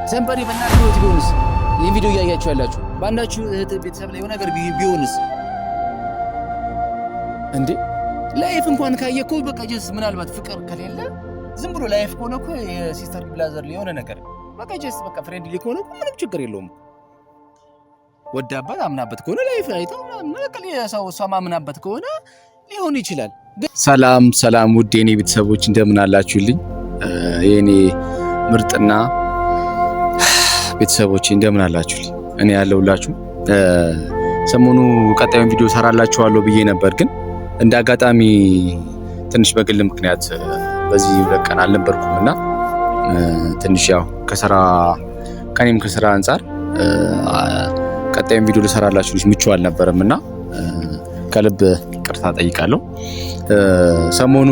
ሰንበሪ በእናትህ ህይወት ቢሆንስ? ይህን ቪዲዮ እያያችሁ ያላችሁ ባንዳችሁ እህት ቤተሰብ ላይ የሆነ ነገር ቢሆንስ? እንዴ ላይፍ እንኳን ካየኮ በቃ ጀስ ምናልባት ፍቅር ከሌለ ዝም ብሎ ላይፍ ከሆነ እኮ የሲስተር ብላዘር የሆነ ነገር በቃ ጀስ በቃ ፍሬንድሊ ከሆነ እኮ ምንም ችግር የለውም። ወዳባት አምናበት ከሆነ ላይፍ አይተው ምናልባት የሰው እሷ ማምናበት ከሆነ ሊሆን ይችላል። ሰላም ሰላም ውድ የኔ ቤተሰቦች እንደምን አላችሁልኝ? የኔ ምርጥና ቤተሰቦች እንደምን አላችሁልኝ? እኔ ያለሁላችሁ። ሰሞኑ ቀጣዩን ቪዲዮ ሰራላችኋለሁ ብዬ ነበር፣ ግን እንደ አጋጣሚ ትንሽ በግል ምክንያት በዚህ ሁለት ቀን አልነበርኩምና ትንሽ ያው ከኔም ከስራ አንፃር ቀጣዩን ቪዲዮ ልሰራላችሁ ምቹ አልነበረምና ከልብ ይቅርታ ጠይቃለሁ። ሰሞኑ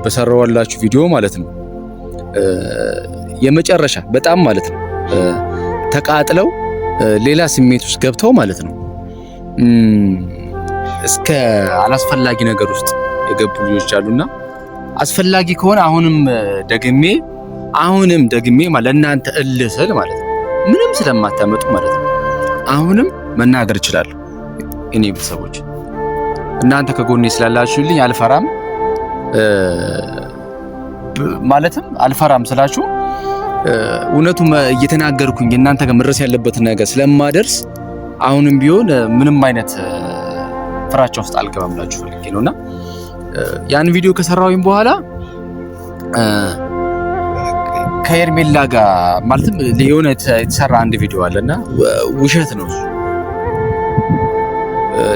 በሰራዋላችሁ ቪዲዮ ማለት ነው የመጨረሻ በጣም ማለት ነው ተቃጥለው ሌላ ስሜት ውስጥ ገብተው ማለት ነው እስከ አላስፈላጊ ነገር ውስጥ የገቡ ልጆች አሉና አስፈላጊ ከሆነ አሁንም ደግሜ ማለት እናንተ እልስል ማለት ነው ምንም ስለማታመጡ ማለት ነው አሁንም መናገር እችላለሁ። እኔ ቤተሰቦች እናንተ ከጎኔ ስላላችሁልኝ አልፈራም። ማለትም አልፈራም ስላችሁ እውነቱ እየተናገርኩኝ እናንተ ጋር መድረስ ያለበት ነገር ስለማደርስ አሁንም ቢሆን ምንም አይነት ፍራቻ ውስጥ አልገባምላችሁ ፈልጌ ነውና ያን ቪዲዮ ከሰራሁኝ በኋላ ከኤርሜላ ጋር ማለትም የሆነ የተሰራ አንድ ቪዲዮ አለና ውሸት ነው።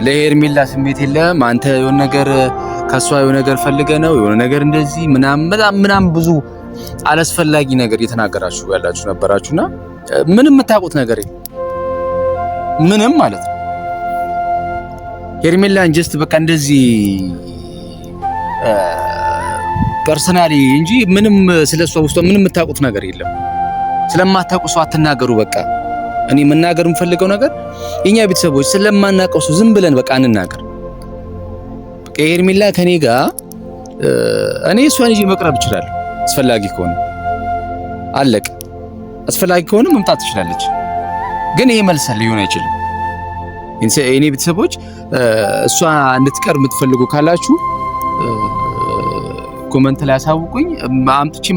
ለኤርሜላ ስሜት የለም አንተ የሆነ ነገር ከሷ የሆነ ነገር ፈልገ ነው የሆነ ነገር እንደዚህ ምናምን ብዙ አላስፈላጊ ነገር እየተናገራችሁ ያላችሁ ነበራችሁና ምንም የምታውቁት ነገር የለም ምንም ማለት ነው። ኤርሜላን ጀስት በቃ እንደዚህ ፐርሰናሊ እንጂ ምንም ስለሷ ውስጥ ምንም የምታውቁት ነገር የለም። ስለማታውቁ ሰው አትናገሩ። በቃ እኔ መናገር የምፈልገው ነገር የኛ ቤተሰቦች ስለማናውቀው ሰው ዝም ብለን በቃ እንናገር። በቃ ኤርሜላ ከኔ ጋር እኔ እሷን ይዤ መቅረብ እችላለሁ አስፈላጊ ከሆነ አለቅ አስፈላጊ ከሆነ መምጣት ትችላለች። ግን ይሄ መልስ ሊሆን አይችልም። እኔ ቤተሰቦች እሷ እንድትቀር የምትፈልጉ ካላችሁ ኮሜንት ላይ አሳውቁኝ። አምጥቼ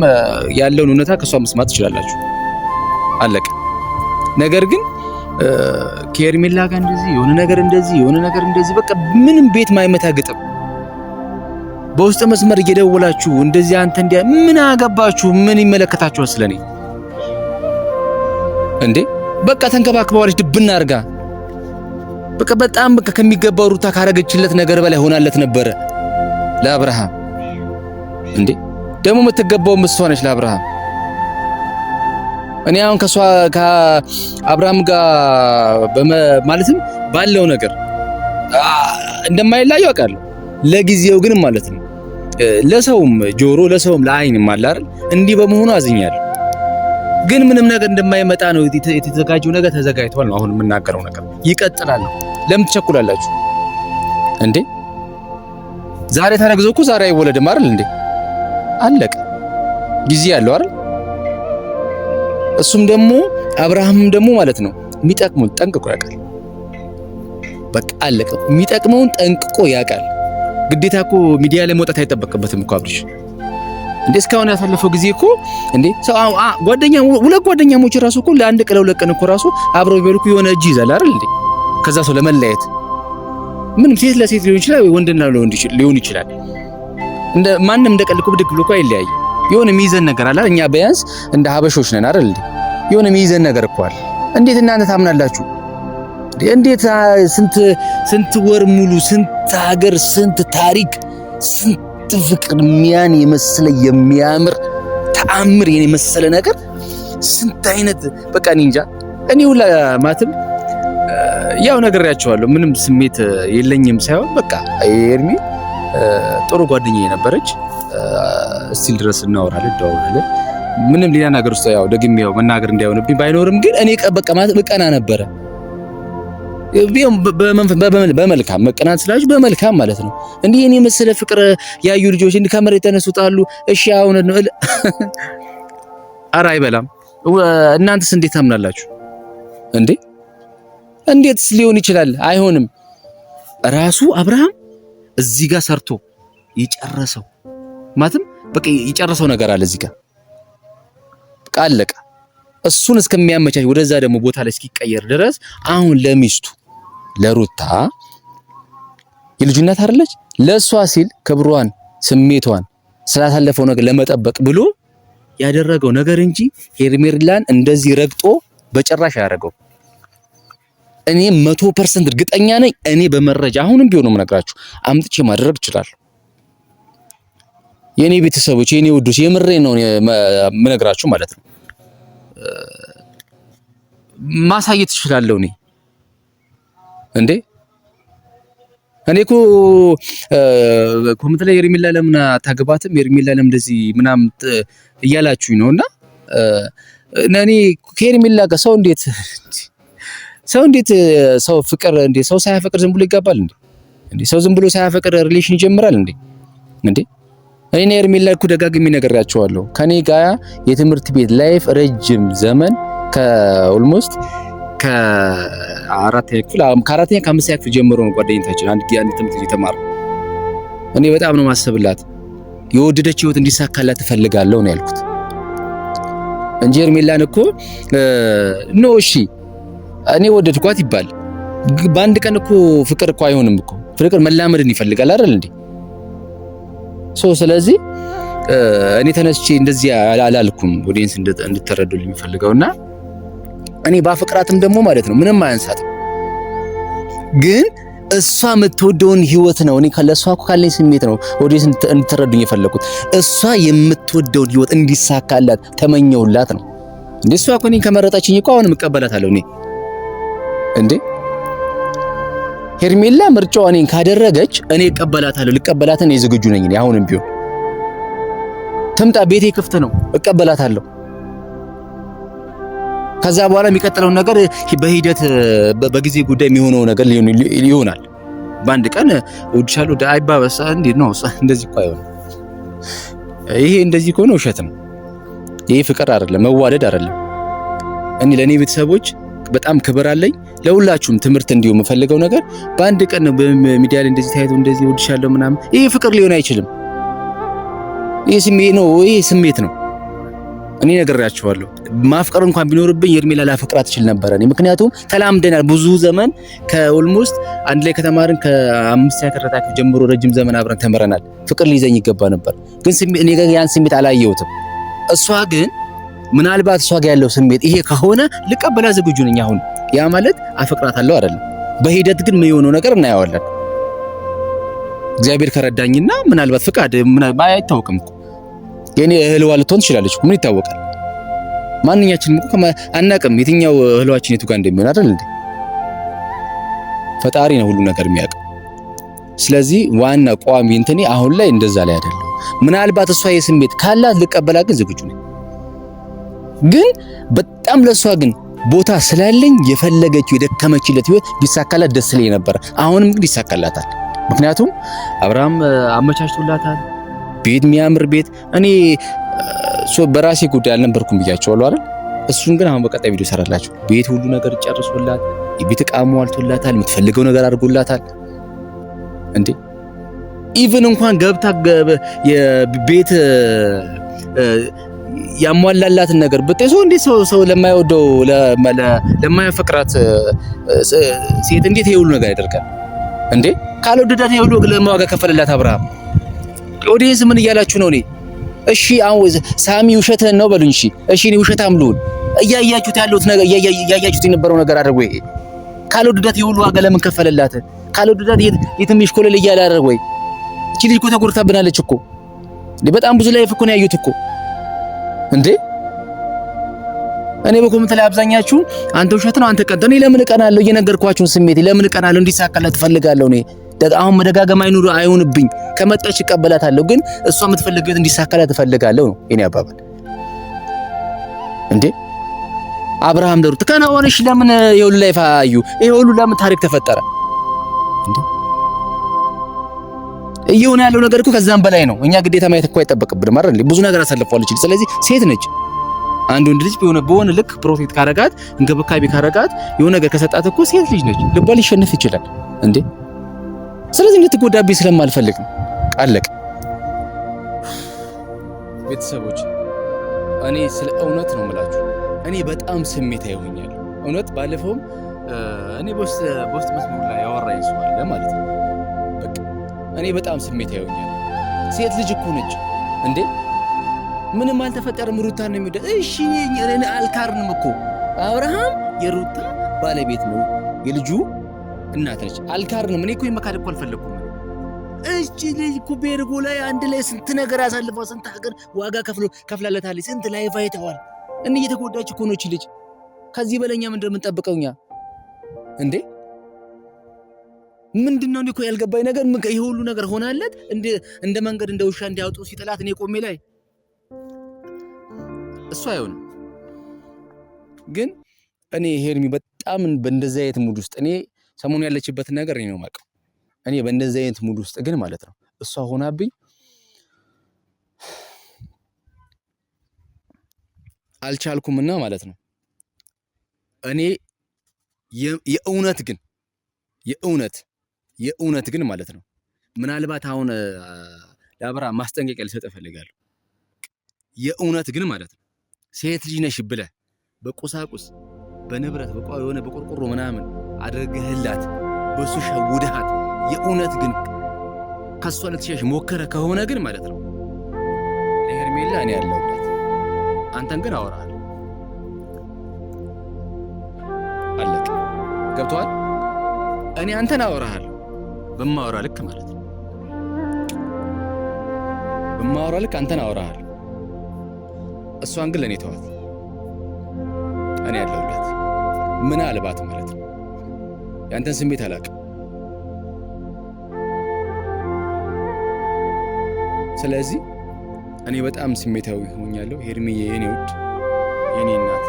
ያለውን እውነታ ከሷ መስማት ትችላላችሁ። አለቀ። ነገር ግን ከኤርሜላ ጋር እንደዚህ የሆነ ነገር እንደዚህ በቃ ምንም ቤት ማይመታ ግጥም በውስጥ መስመር እየደወላችሁ እንደዚህ አንተ እንዲያ ምን አገባችሁ? ምን ይመለከታችኋል ስለኔ እንዴ? በቃ ተንከባክባዋለች ድብና አድርጋ በቃ በጣም በቃ ከሚገባው ሩታ ካረገችለት ነገር በላይ ሆናለት ነበረ ለአብርሃም። እንዴ ደግሞ የምትገባው እሷ ነች ለአብርሃም። እኔ አሁን ከአብርሃም ጋር ማለትም ባለው ነገር እንደማይላየው አውቃለሁ። ለጊዜው ግን ማለት ነው ለሰውም ጆሮ ለሰውም ለአይንም አለ አይደል እንዲህ በመሆኑ አዝኛለሁ። ግን ምንም ነገር እንደማይመጣ ነው የተዘጋጀው ነገር ተዘጋጅቷል ነው አሁን የምናገረው ነገር ይቀጥላል ነው። ለምን ትቸኩላላችሁ እንዴ? ዛሬ ተረግዞ እኮ ዛሬ አይወለድም አይደል እንዴ? አለቀ። ጊዜ ያለው አይደል? እሱም ደግሞ አብርሃምም ደግሞ ማለት ነው የሚጠቅመውን ጠንቅቆ ያውቃል። በቃ አለቀ። የሚጠቅመውን ጠንቅቆ ያውቃል። ግዴታ እኮ ሚዲያ ላይ መውጣት አይጠበቅበትም እኮ አብርሽ እንዴ። እስካሁን ያሳለፈው ጊዜ እኮ እንዴ ሰው ሁለት ጓደኛሞች ራሱ እኮ ለአንድ ቀን ለሁለት ቀን እኮ ራሱ አብረው ቢበሉ የሆነ እጅ ይዛል አይደል እንዴ? ከዛ ሰው ለመለያየት ምንም ሴት ለሴት ሊሆን ይችላል ወይ ወንድና ለወንድ ሊሆን ይችላል። እንደ ማንም እንደቀልኩ ብድግ ብሎ እኮ አይለያይ። የሆነ ሚይዘን ነገር አለ። እኛ ቢያንስ እንደ ሀበሾች ነን አይደል እንዴ? የሆነ ሚይዘን ነገር እኮ አለ። እንዴት እናንተ ታምናላችሁ? እንዴት ስንት ወር ሙሉ ስንት ሀገር ስንት ታሪክ ስንት ፍቅር ሚያን የመሰለ የሚያምር ተአምር የመሰለ ነገር ስንት አይነት በቃ እንጃ። እኔ ሁላ ማለትም ያው ነግሬያቸዋለሁ ምንም ስሜት የለኝም ሳይሆን በቃ ኤርሚ ጥሩ ጓደኛዬ ነበረች። እስቲል ድረስ እናወራለን ደዋውላለን። ምንም ሌላ ነገር ውስጥ ያው ደግሜ ያው መናገር እንዳይሆንብኝ ባይኖርም ግን እኔ በቃ ማለት በቀና ነበረ። በመልካም መቀናት ስላችሁ በመልካም ማለት ነው። እንዲህ እኔ መሰለ ፍቅር ያዩ ልጆች እንዲህ ከመሬት ተነሱታሉ። እሺ አሁን ነው ኧረ አይበላም እናንተስ እንዴት ታምናላችሁ እንዴ? እንዴትስ ሊሆን ይችላል? አይሆንም። ራሱ አብርሃም እዚህ ጋር ሰርቶ የጨረሰው ማለትም በቃ የጨረሰው ነገር አለ እዚህ ጋር በቃ አለቀ። እሱን እስከሚያመቻች ወደዛ ደግሞ ቦታ ላይ እስኪቀየር ድረስ አሁን ለሚስቱ ለሩታ የልጅነት አይደለች ለሷ ሲል ክብሯን ስሜቷን ስላሳለፈው ነገር ለመጠበቅ ብሎ ያደረገው ነገር እንጂ ሄርሜላን እንደዚህ ረግጦ በጭራሽ ያደረገው እኔ 100% እርግጠኛ ነኝ። እኔ በመረጃ አሁንም ቢሆን ነው የምነግራችሁ አምጥቼ ማድረግ እችላለሁ። የኔ ቤተሰቦች የኔ ውዶች የምሬ ነው የምነግራችሁ ማለት ነው። ማሳየት እችላለሁ እኔ እንዴ እኔ እኮ ኮሜንት ላይ ሄርሜላ ለምን አታገባትም ሄርሜላ ለምን እንደዚህ ምናምን እያላችሁኝ ነውና እኔ ከሄርሜላ ጋር ሰው ፍቅር እንዴ ሰው ሳያፈቅር ዝም ብሎ ይጋባል እንዴ ሰው ዝም ብሎ ሳያፈቅር ሪሌሽን ይጀምራል እንዴ እኔ ሄርሜላ እኮ ደጋግሜ ነግሬያቸዋለሁ ከኔ ጋር የትምህርት ቤት ላይፍ ረጅም ዘመን ከኦልሞስት ከአራተኛ ከአምስተኛ ክፍል ጀምሮ ነው ጓደኝነታችን አንድ ትምህርት ቤት ተማር እኔ በጣም ነው ማሰብላት የወደደች ህይወት እንዲሳካላት ትፈልጋለሁ ነው ያልኩት እንጂ ሄርሜላን እኮ ኖ እሺ እኔ ወደድኳት ይባል በአንድ ቀን እኮ ፍቅር እኮ አይሆንም እኮ ፍቅር መላመድን ይፈልጋል አይደል እንዴ ስለዚህ እኔ ተነስቼ እንደዚህ አላልኩም ኦዲየንስ እንድትረዱልኝ የሚፈልገውና እኔ ባፈቅራትም ደግሞ ማለት ነው ምንም አያንሳትም ግን እሷ የምትወደውን ህይወት ነው እኔ ከለሷ እኮ ካለኝ ስሜት ነው ኦዲየንስ እንድትረዱኝ የፈለኩት እሷ የምትወደውን ህይወት እንዲሳካላት ተመኘውላት ነው እንዴ እሷ እኮ እኔን ከመረጣችኝ እኮ አሁንም እቀበላታለሁ እኔ እንዴ ሄርሜላ ምርጫዋ እኔን ካደረገች እኔ እቀበላታለሁ ልቀበላት እኔ ዝግጁ ነኝ እኔ አሁንም ቢሆን ትምጣ ቤቴ ክፍት ነው እቀበላታለሁ ከዛ በኋላ የሚቀጥለው ነገር በሂደት በጊዜ ጉዳይ የሚሆነው ነገር ይሆናል በአንድ ቀን ወድሻለሁ አይባበሳ እንዴ ነው እንደዚህ እኮ አይሆንም ይሄ እንደዚህ ከሆነ ውሸት ነው ይሄ ፍቅር አይደለም መዋደድ አይደለም እኔ ለኔ ቤተሰቦች በጣም ክብር አለኝ ለሁላችሁም ትምህርት እንዲሁ የምፈልገው ነገር በአንድ ቀን በሚዲያ ላይ እንደዚህ ታይቶ እንደዚህ ወድሻለሁ ምናምን ይሄ ፍቅር ሊሆን አይችልም ይሄ ስሜት ነው እኔ ነግሬያችኋለሁ ማፍቀር እንኳን ቢኖርብኝ ሄርሜላ ላፈቅራት እችል ነበር እኔ ምክንያቱም ተላምደናል ብዙ ዘመን ከኦልሞስት አንድ ላይ ከተማርን ከ5 ያከረታክ ጀምሮ ረጅም ዘመን አብረን ተመረናል ፍቅር ሊይዘኝ ይገባ ነበር ግን እኔ ጋር ያን ስሜት አላየሁትም እሷ ግን ምናልባት እሷ ጋር ያለው ስሜት ይሄ ከሆነ ልቀበላ ዝግጁ ነኝ አሁን ያ ማለት አፈቅራታለሁ አይደለም በሂደት ግን ምን የሆነው ነገር እናያዋለን እግዚአብሔር ከረዳኝና ምናልባት ፍቃድ አይታወቅም እኮ የኔ እህልዋ ልትሆን ትችላለች ምን ይታወቃል ማንኛችንም እኮ አናውቅም የትኛው እህልዋችን የቱ ጋር እንደሚሆን አይደል እንዴ ፈጣሪ ነው ሁሉ ነገር የሚያውቅ ስለዚህ ዋና ቋሚ እንትኔ አሁን ላይ እንደዛ ላይ አይደለም ምናልባት እሷ የስሜት ካላት ልቀበላ ግን ዝግጁ ነኝ ግን በጣም ለሷ ግን ቦታ ስላለኝ የፈለገችው የደከመችለት ህይወት ቢሳካላት ደስ ይለኝ ነበር አሁንም ግን ይሳካላታል ምክንያቱም አብርሃም አመቻችቶላታል ቤት የሚያምር ቤት እኔ በራሴ ጉዳይ አልነበርኩም ብያቸዋለሁ አይደል እሱን ግን አሁን በቀጣይ ቪዲዮ ሰራላችሁ ቤት ሁሉ ነገር ጨርሶላት የቤት ዕቃ ሟልቶላታል የምትፈልገው ነገር አድርጎላታል እንዴ ኢቭን እንኳን ገብታ የቤት ያሟላላትን ነገር በተሰው እንዴ ሰው ለማይወደው ለማይፈቅራት ሴት እንዴት ይሄ ሁሉ ነገር ያደርጋል እንዴ ካልወደዳት ይሄ ሁሉ ለማዋጋ ከፈለላት አብርሃም ኦዲየንስ ምን እያላችሁ ነው እኔ እሺ አሁን ሳሚ ውሸትህን ነው በሉኝ እሺ እኔ ውሸታም ልሁን እያያችሁት ያለሁት ነገር እያያችሁት የነበረው ነገር አድርጎ ይሄ ካልወደዳት ይሄ ሁሉ ዋጋ ለምን ከፈለላት ካልወደዳት የትም ይሽኮለል እያለ አደረገ ወይ እቺ ልጅ እኮ ተጎድታብናለች እኮ በጣም ብዙ ላይፍ እኮ ነው ያዩት እኮ እንዴ እኔ በኮሜንት ላይ አብዛኛችሁ አንተ ውሸት ነው አንተ ቀንተ እኔ ለምን እቀናለሁ እየነገርኳችሁን ስሜት ለምን እቀናለሁ እንዲሳካላት ትፈልጋለሁ እኔ አሁን መደጋገም አይሆንብኝ ከመጣች እቀበላታለሁ ግን እሷ የምትፈልገው እንዲሳካላት ትፈልጋለሁ ነው የኔ አባባል እንዴ አብርሃም ደሩ ተከናወነሽ ለምን ይሁሉ ላይፍ አዩ ይሁሉ ለምን ታሪክ ተፈጠረ እንዴ እየሆነ ያለው ነገር እኮ ከዛም በላይ ነው እኛ ግዴታ ማየት እኮ አይጠበቅብንም አይደል ብዙ ነገር አሳልፈዋለች ስለዚህ ሴት ነች አንድ ወንድ ልጅ በሆነ ልክ ፕሮቴክት ካረጋት እንክብካቤ ካረጋት የሆነ ነገር ከሰጣት እኮ ሴት ልጅ ነች፣ ልቧ ሊሸነፍ ይችላል እንዴ። ስለዚህ እንድትጎዳብኝ ስለማልፈልግ ነው። አለቀ። ቤተሰቦች እኔ ስለ እውነት ነው የምላችሁ፣ እኔ በጣም ስሜታዊ ሆኛለሁ። እውነት ባለፈውም እኔ በውስጥ መስመር ላይ ያወራኝ ሰው አለ ማለት ነው። በቃ እኔ በጣም ስሜታዊ ሆኛለሁ። ሴት ልጅ እኮ ነች እንዴ፣ ምንም አልተፈጠረም። ሩታ ነው የሚወደ እሺ፣ እኔ አልካርንም እኮ አብርሃም የሩታ ባለቤት ነው፣ የልጁ እናት ነች። አልካርንም። እኔ እኮ የመካድ እኮ አልፈለኩም። እቺ ልጅ እኮ ቤርጎ ላይ አንድ ላይ ስንት ነገር አሳልፈው ስንት ሀገር ዋጋ ከፍላለታለች፣ ስንት ላይፍ አይተዋል። እኔ እየተጎዳች እኮ ነው እቺ ልጅ። ከዚህ በለኛ ምንድን ነው የምንጠብቀው እኛ እንዴ? ምንድነው እኮ ያልገባኝ ነገር ይሄ ሁሉ ነገር ሆናለት እንደ መንገድ እንደ ውሻ እንዲያወጡ ሲጥላት እኔ ቆሜ ላይ እሱ አይሆንም። ግን እኔ ሄርሚ በጣም በእንደዚህ አይነት ሙድ ውስጥ እኔ ሰሞኑ ያለችበትን ነገር እኔ ነው የማውቀው። እኔ በእንደዚህ አይነት ሙድ ውስጥ ግን ማለት ነው እሷ ሆናብኝ አልቻልኩምና ማለት ነው እኔ የእውነት ግን ማለት ነው ምናልባት አሁን ለአብርሃም ማስጠንቀቂያ ልሰጥ እፈልጋለሁ። የእውነት ግን ማለት ነው ሴት ልጅ ነሽ ብለህ በቁሳቁስ በንብረት የሆነ በቆርቆሮ ምናምን አድርገህላት በሱ ሸውደሃት የእውነት ግን ከሷ ልትሸሽ ሞከረ ከሆነ ግን ማለት ነው ለሄርሜላ እኔ ያለሁላት፣ አንተን ግን አወራለሁ። አለቀ። ገብቶሃል? እኔ አንተን አወራሃለሁ በማወራ ልክ ማለት ነው። በማወራ ልክ አንተን አወራሃለሁ። እሷን ግን ለእኔ ተዋት። እኔ ያለሁላት ምናልባት ማለት ነው ያንተን ስሜት አላውቅም። ስለዚህ እኔ በጣም ስሜታዊ ሆኛለሁ። ሄርሚዬ የኔ ውድ የኔ እናት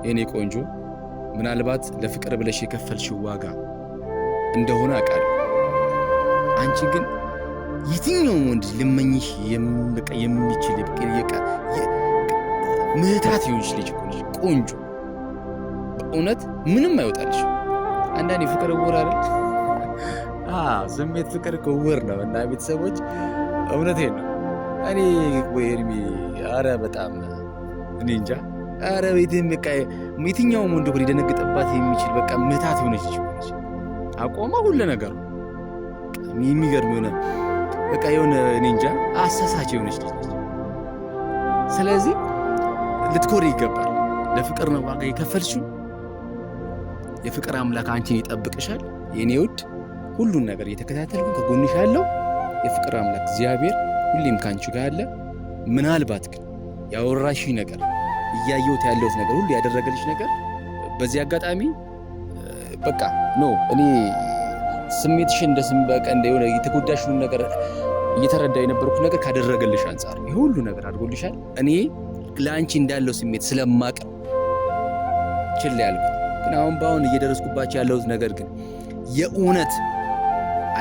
የኔ ቆንጆ ምናልባት ለፍቅር ብለሽ የከፈልሽው ዋጋ እንደሆነ አውቃለሁ። አንቺ ግን የትኛውም ወንድ ልመኝሽ የሚችል ምህታት ይሆንሽ ልጅ ቆንጆ በእውነት ምንም አይወጣልሽ። አንዳንዴ ፍቅር እውር አይደል? ስሜት ፍቅር እውር ነው። እና ቤተሰቦች እውነቴን ነው። እኔ ሄርሚ ኧረ በጣም እኔ እንጃ። ኧረ ቤትም በቃ የትኛውም ወንድ ሊደነግጥባት የሚችል በቃ ምህታት የሆነች ልጅ አቆማ ሁሉ ነገሩ የሚገርም የሆነ በቃ የሆነ እኔ እንጃ አሳሳች የሆነች ልጅ። ስለዚህ ልትኮሪ ይገባል። ለፍቅር ነው ዋጋ የከፈልሽው። የፍቅር አምላክ አንቺን ይጠብቅሻል የኔ ውድ። ሁሉን ነገር እየተከታተልኩ ከጎንሽ ያለው የፍቅር አምላክ እግዚአብሔር ሁሌም ካንቺ ጋር አለ። ምናልባት ግን ያወራሽ ነገር እያየሁት ያለሁት ነገር ሁሉ ያደረገልሽ ነገር በዚህ አጋጣሚ በቃ እኔ ስሜትሽን በቃ የሆነ የተጎዳሽውን ነገር እየተረዳ የነበርኩት ነገር ካደረገልሽ አንጻር ይሄ ሁሉ ነገር አድርጎልሻል። እኔ ለአንቺ እንዳለው ስሜት ስለማቅ ችላ ያልኩት። ግን አሁን በአሁን እየደረስኩባቸው ያለሁት ነገር ግን የእውነት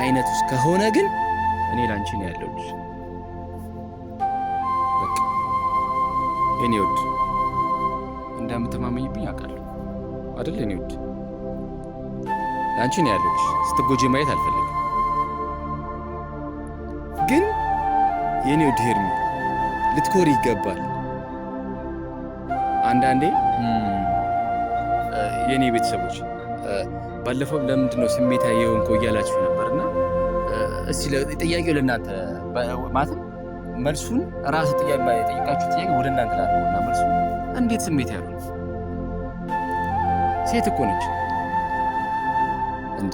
አይነት ውስጥ ከሆነ ግን እኔ ለአንቺ ነው ያለሁልሽ። በቃ የኔ ውድ እንደምትማመኝብኝ አውቃለሁ አይደል? የኔ ውድ ለአንቺ ነው ያለሁልሽ። ስትጎጂ ማየት አልፈልግም። ግን የኔ ውድ ሄርሚ ልትኮሪ ይገባል። አንዳንዴ የኔ ቤተሰቦች ባለፈው ለምንድን ነው ስሜታዊ የሆንከው እያላችሁ ነበርና እስቲ ጥያቄው ለእናንተ ማለት መልሱን ራስ ጥያቄ የጠየቃችሁ ጥያቄ ወደ እናንተ ላድርገውና መልሱ እንዴት ስሜታዊ ያለው ሴት እኮ ነች እንዴ?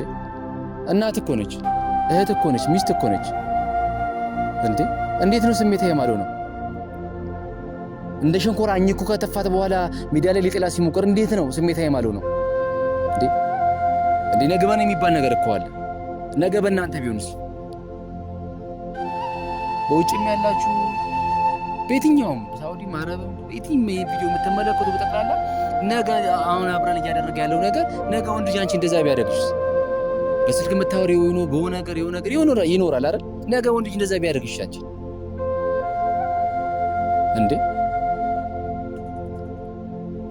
እናት እኮ ነች፣ እህት እኮ ነች፣ ሚስት እኮ ነች እንዴ? እንዴት ነው ስሜታዊ ማለት ነው? እንደ ሸንኮራ አኝኩ ከተፋት በኋላ ሚዲያ ላይ ሊጥላ ሲሞክር እንዴት ነው ስሜታዊ ማለት ነው እንዴ? ነገ ባን የሚባል ነገር እኮ አለ። ነገ በእናንተ ቢሆንስ? በውጭም ያላችሁ በየትኛውም ሳውዲ ማረብም በየትኛውም ቪዲዮ የምትመለከቱ በጠቅላላ ነገ አሁን አብረን እያደረገ ያለው ነገር ነገ ወንድ ልጅ አንቺ እንደዛ ቢያደርግሽ በስልክ የምታወሪው በሆነ ነገር ይኖራል አይደል? ነገ ወንድ ልጅ እንደዛ ቢያደርግሽ አንቺ እንዴ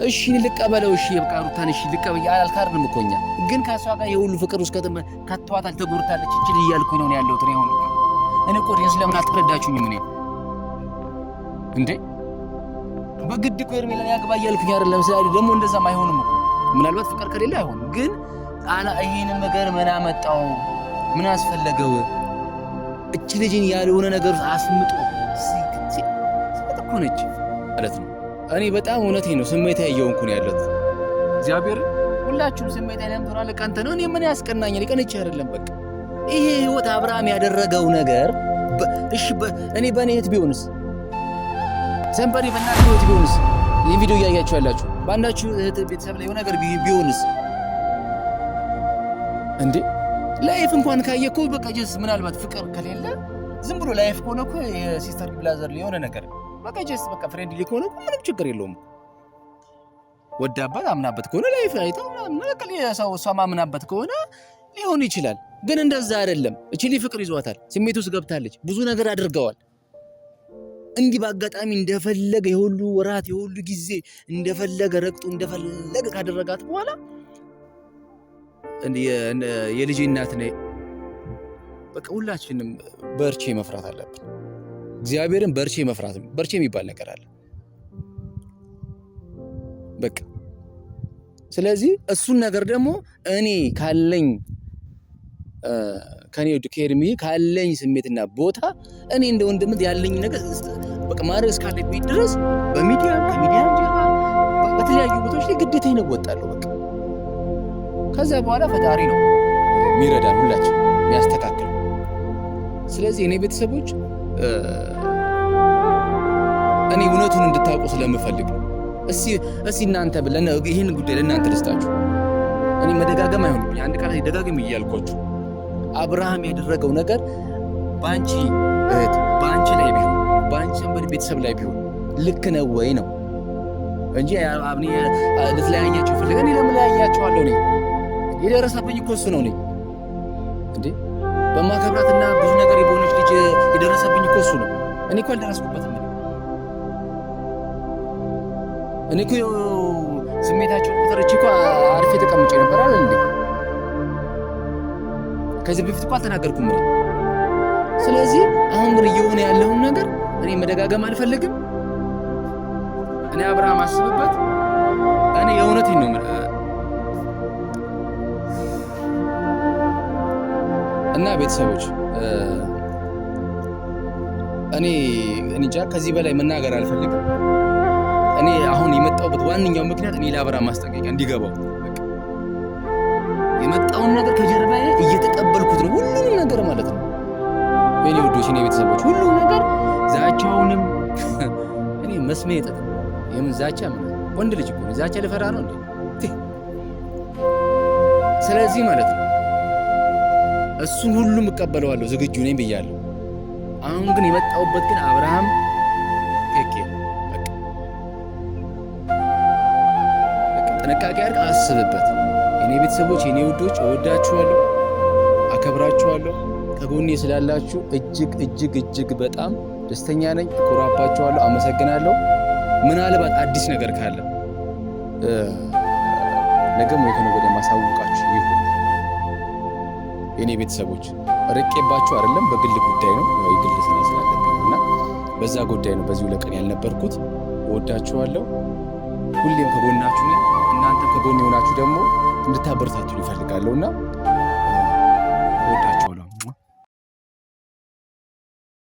እሺ ልቀበለው እሺ በቃ ሩታን እሺ ልቀበል አልካርንም እኮ እኛ ግን ከሷ ጋር የሁሉ ፍቅር ውስጥ ከተዋታል ተጎርታለች እቺ እያልኩኝ ነው ያለሁት ነው ያለው እኔ እኮ ስለምን አትረዳችሁኝም እኔ እንዴ በግድ እኮ ሄርሜላን ያግባ እያልኩኝ አይደለም ስለዚህ ደግሞ እንደዛም አይሆንም እኮ ምናልባት ፍቅር ከሌለ አይሆንም ግን ይሄንን ነገር ምን አመጣው ምን አስፈለገው እቺ ልጅን ያልሆነ ነገር አስምጦ ሲተኮነች ማለት ነው እኔ በጣም እውነቴን ነው ስሜታዊ እየሆንኩ ነው ያለሁት እግዚአብሔር ሁላችሁም ስሜታዊ ለምትሆናለ ቀንተ ነው እኔ ምን ያስቀናኛል ቀንቼ አይደለም በቃ ይሄ ህይወት አብርሃም ያደረገው ነገር እሺ እኔ በኔ ህይወት ቢሆንስ ሰምበሪ በእናንተ ህይወት ቢሆንስ ይሄን ቪዲዮ እያያችሁ ያላችሁ ባንዳችሁ እህት ቤተሰብ ላይ የሆነ ነገር ቢሆንስ እንዴ ላይፍ እንኳን ካየኮ በቃ ጀስ ምናልባት ፍቅር ከሌለ ዝም ብሎ ላይፍ ከሆነ እኮ የሲስተር ብላዘር ሊሆነ ነገር በቃ ጀስ በቃ ፍሬንድሊ ከሆነ ምንም ችግር የለውም ወዳባት አምናበት ከሆነ ላይፍ አይተው ምናልባት ሰው ማምናበት ከሆነ ሊሆን ይችላል ግን እንደዛ አይደለም እቺ ልጅ ፍቅር ይዟታል ስሜቱ ውስጥ ገብታለች ብዙ ነገር አድርገዋል እንዲህ በአጋጣሚ እንደፈለገ የሁሉ ወራት የሁሉ ጊዜ እንደፈለገ ረግጦ እንደፈለገ ካደረጋት በኋላ የልጅ እናት ነኝ በቃ ሁላችንም በርቼ መፍራት አለብን እግዚአብሔርን በርቼ መፍራት በርቼ የሚባል ነገር አለ በቃ ስለዚህ እሱን ነገር ደግሞ እኔ ካለኝ ከኔ ሄርሜ ካለኝ ስሜትና ቦታ እኔ እንደ ወንድምት ያለኝ ነገር በቃ ማድረግ እስካለብኝ ድረስ በሚዲያ ከሚዲያ ጀርባ በተለያዩ ቦታዎች ላይ ግዴታዬን እወጣለሁ በቃ ከዛ በኋላ ፈጣሪ ነው የሚረዳን ሁላችን የሚያስተካክል ስለዚህ እኔ ቤተሰቦች እኔ እውነቱን እንድታውቁ ስለምፈልግ እስኪ እናንተ ብለን ይህን ጉዳይ ለእናንተ ልስጣችሁ እኔ መደጋገም አይሆንብኝ አንድ ቃል ደጋግም እያልኳችሁ አብርሃም ያደረገው ነገር ባንቺ እህት ባንቺ ላይ ቢሆን ባንቺ ሰንበድ ቤተሰብ ላይ ቢሆን ልክ ነው ወይ ነው እንጂ አብኔ ልትለያያቸው ፈልገ እኔ ለምን ለያያቸዋለሁ እኔ የደረሰብኝ እኮ እሱ ነው እንዴ በማከብራትና ብዙ ነገር የሆነች ልጅ የደረሰብኝ እኮ እሱ ነው እኔ እኮ አልደረስኩበትም እኔ እኮ ስሜታቸውን ቁጥርች እኮ አርፌ ተቀምጬ ነበር አይደል እንዴ ከዚህ በፊት እኮ አልተናገርኩም ስለዚህ አሁን ግን እየሆነ ያለውን ነገር እኔ መደጋገም አልፈልግም እኔ አብርሃም አስብበት እኔ የእውነቴን ነው እና ቤተሰቦች እኔ እንጃ ከዚህ በላይ መናገር አልፈልግም እኔ አሁን የመጣሁበት ዋነኛው ምክንያት እኔ ለአብርሃም ማስጠንቀቂያ እንዲገባው የመጣውን ነገር ከጀርባዬ እየተቀበልኩት ነው ሁሉንም ነገር ማለት ነው የኔ ውዶች የኔ ቤተሰቦች ሁሉም ነገር ዛቻውንም እኔ መስሜ ይጠጣ የምን ዛቻ ምን ወንድ ልጅ እኮ ዛቻ ልፈራ ነው እንዴ ስለዚህ ማለት ነው እሱን ሁሉም እቀበለዋለሁ ዝግጁ ነኝ ብያለሁ አሁን ግን የመጣሁበት ግን አብርሃም ጥንቃቄ አድርግ አስብበት የኔ ቤተሰቦች የኔ ውዶች እወዳችኋለሁ አከብራችኋለሁ ከጎኔ ስላላችሁ እጅግ በጣም ደስተኛ ነኝ እኮራባችኋለሁ አመሰግናለሁ ምናልባት አዲስ ነገር ካለ ነገም ወይ ከነገ ወዲያ ማሳውቃችሁ ይሁን የኔ ቤተሰቦች ርቄባችሁ አይደለም በግል ጉዳይ ነው የግል ስራ ስላለብኝና በዛ ጉዳይ ነው በዚሁ ለቀን ያልነበርኩት እወዳችኋለሁ ሁሌም ከጎናችሁ ነኝ እናንተ ከጎኔ ሆናችሁ ደግሞ እንድታበረታቱኝ እፈልጋለሁና